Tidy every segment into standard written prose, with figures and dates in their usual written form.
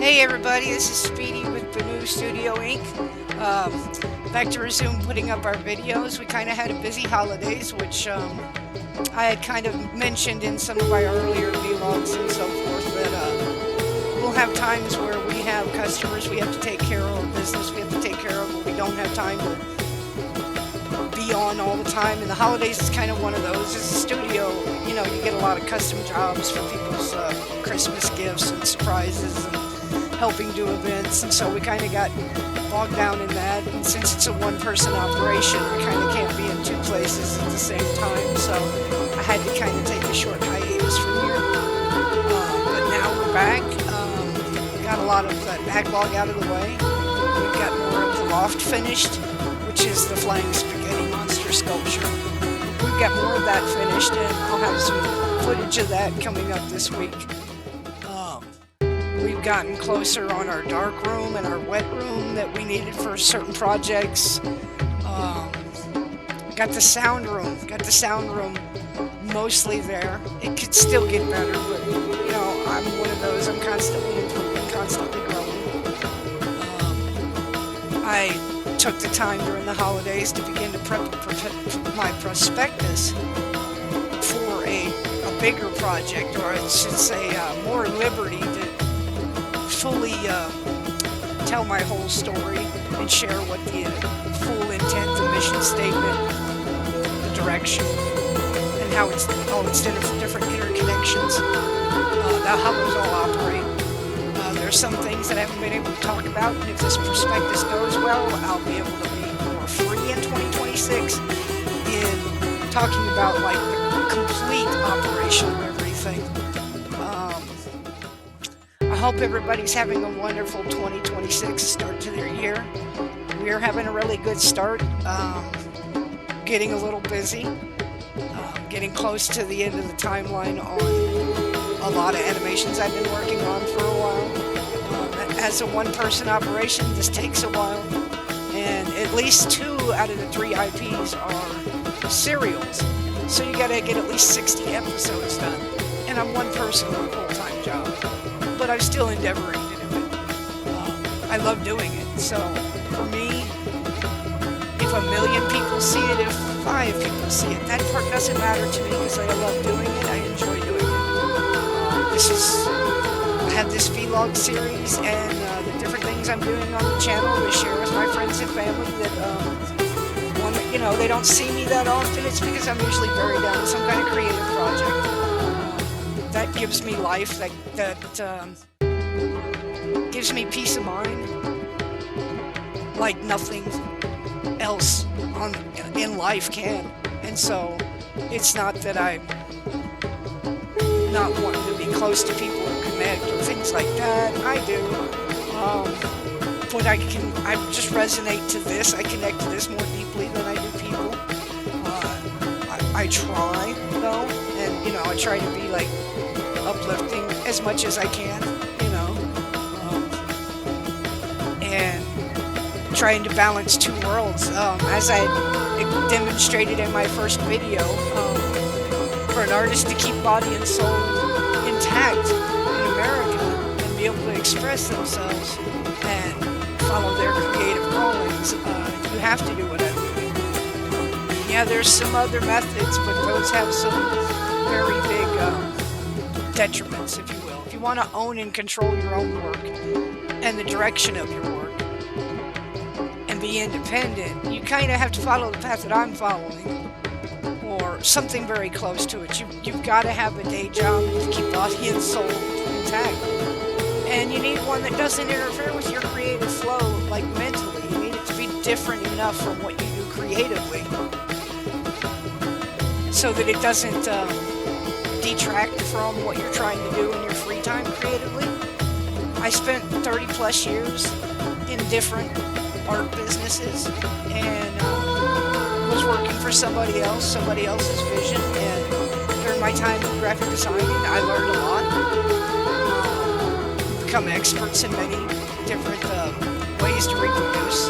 Hey everybody, this is Speedy with Banu Studio Inc. Back to resume putting up our videos. We kind of had a busy holidays, which I had kind of mentioned in some of my earlier vlogs and so forth, that we'll have times where we have customers we have to take care of, or business we have to take care of, where we don't have time to be on all the time, and the holidays is kind of one of those. As a studio, you know, you get a lot of custom jobs for people's Christmas gifts and surprises and helping do events, and so we kind of got bogged down in that. And since it's a one-person operation, I kind of can't be in two places at the same time, so I had to kind of take a short hiatus from here. But now we're back. Got a lot of that backlog out of the way. We've got more of the loft finished, which is the flying spaghetti monster sculpture. We've got more of that finished, and I'll have some footage of that coming up this week. We've gotten closer on our dark room and our wet room that we needed for certain projects. Got the sound room mostly there. It could still get better, but you know, I'm one of those. I'm constantly improving, constantly growing. I took the time during the holidays to begin to prep my prospectus for a bigger project, or I should say more liberty to fully tell my whole story and share what the full intent, the mission statement, the direction, and how it's all its different interconnections, how those all operate. There's some things that I haven't been able to talk about, and if this prospectus goes well, I'll be able to be more free in 2026 in talking about like the complete operation of everything. I hope everybody's having a wonderful 2026 start to their year. We're having a really good start, getting a little busy, getting close to the end of the timeline on a lot of animations I've been working on for a while. As a one-person operation, this takes a while, and at least 2 out of the 3 IPs are serials, so you gotta get at least 60 episodes done, and I'm one person with a full-time job. But I'm still endeavoring to do it. I love doing it. So for me, if 1 million people see it, if 5 people see it, that part doesn't matter to me because I love doing it. I enjoy doing it. I have this vlog series and the different things I'm doing on the channel to share with my friends and family that, you know, they don't see me that often. It's because I'm usually buried down in some kind of creative project. That gives me life, that gives me peace of mind like nothing else in life can. And so it's not that I'm not wanting to be close to people or connect or things like that. I do. But I just resonate to this. I connect to this more deeply than I do people. I try though, and you know, I try to be like uplifting as much as I can, you know, and trying to balance 2 worlds. As I demonstrated in my first video, for an artist to keep body and soul intact in America and be able to express themselves and follow their creative callings, you have to do what I'm doing. Yeah, there's some other methods, but those have some very big detriments, if you will. If you want to own and control your own work and the direction of your work and be independent, you kind of have to follow the path that I'm following, or something very close to it. You've got to have a day job to keep body and soul intact, and you need one that doesn't interfere with your creative flow, like mentally. You need it to be different enough from what you do creatively so that it doesn't detract from what you're trying to do in your free time creatively. I spent 30 plus years in different art businesses and was working for somebody else's vision, and during my time in graphic designing I learned a lot. Become experts in many different ways to reproduce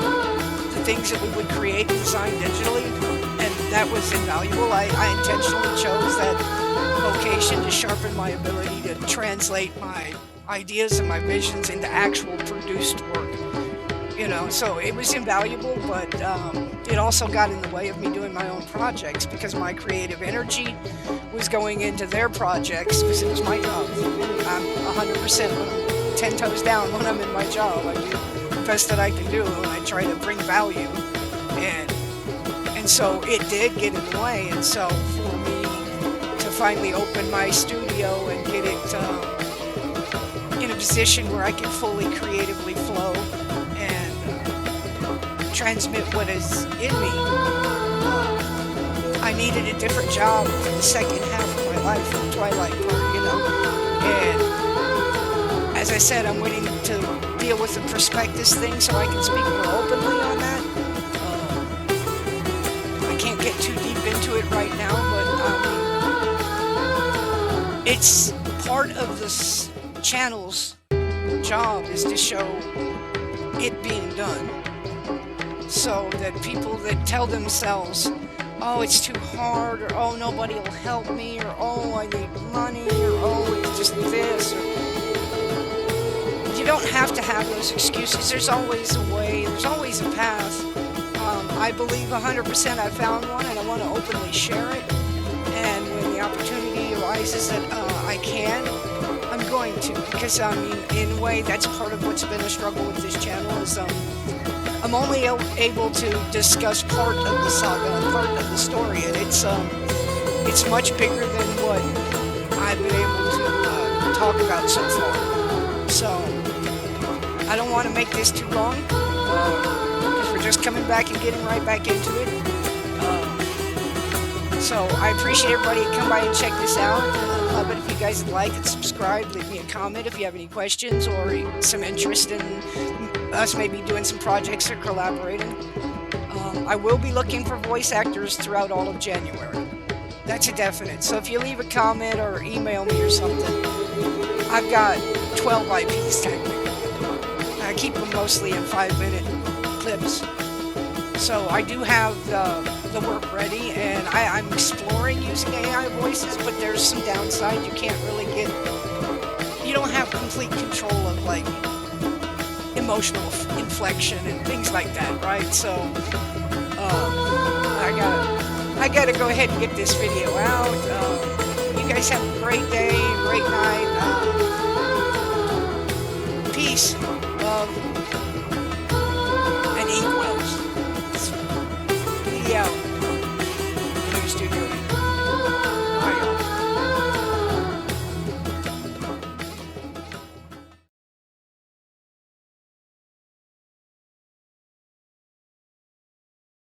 the things that we would create and design digitally, and that was invaluable. I intentionally chose that vocation to sharpen my ability to translate my ideas and my visions into actual produced work. So it was invaluable, but it also got in the way of me doing my own projects because my creative energy was going into their projects because it was my job. I'm 100% when I'm 10 toes down when I'm in my job. I do the best that I can do, and I try to bring value. And so it did get in the way. And so for me to finally open my studio and get it in a position where I can fully creatively flow and transmit what is in me, I needed a different job for the second half of my life, the twilight part, And as I said, I'm waiting to deal with the prospectus thing so I can speak more openly on that. I can't get too deep into it right now, but it's part of this channel's job is to show it being done, so that people that tell themselves, oh, it's too hard, or oh, nobody will help me, or oh, I need money, or oh, it's just this, or you don't have to have those excuses. There's always a way, there's always a path. I believe 100% I found one, and I want to openly share it, and when the opportunity arises that I can, I'm going to, because in a way, that's part of what's been a struggle with this channel is I'm only able to discuss part of the saga, part of the story, and it's much bigger than what I've been able to talk about so far. So I don't want to make this too long, because we're just coming back and getting right back into it. So I appreciate everybody to come by and check this out. I'd love it if you guys would like and subscribe. Leave me a comment if you have any questions or some interest in us maybe doing some projects or collaborating. I will be looking for voice actors throughout all of January. That's a definite. So if you leave a comment or email me or something, I've got 12 IPs technically. I keep them mostly in 5-minute clips. So I do have the work ready, and I'm exploring using AI voices, but there's some downside. You can't really you don't have complete control of like emotional inflection and things like that, right? So I gotta go ahead and get this video out. You guys have a great day, great night.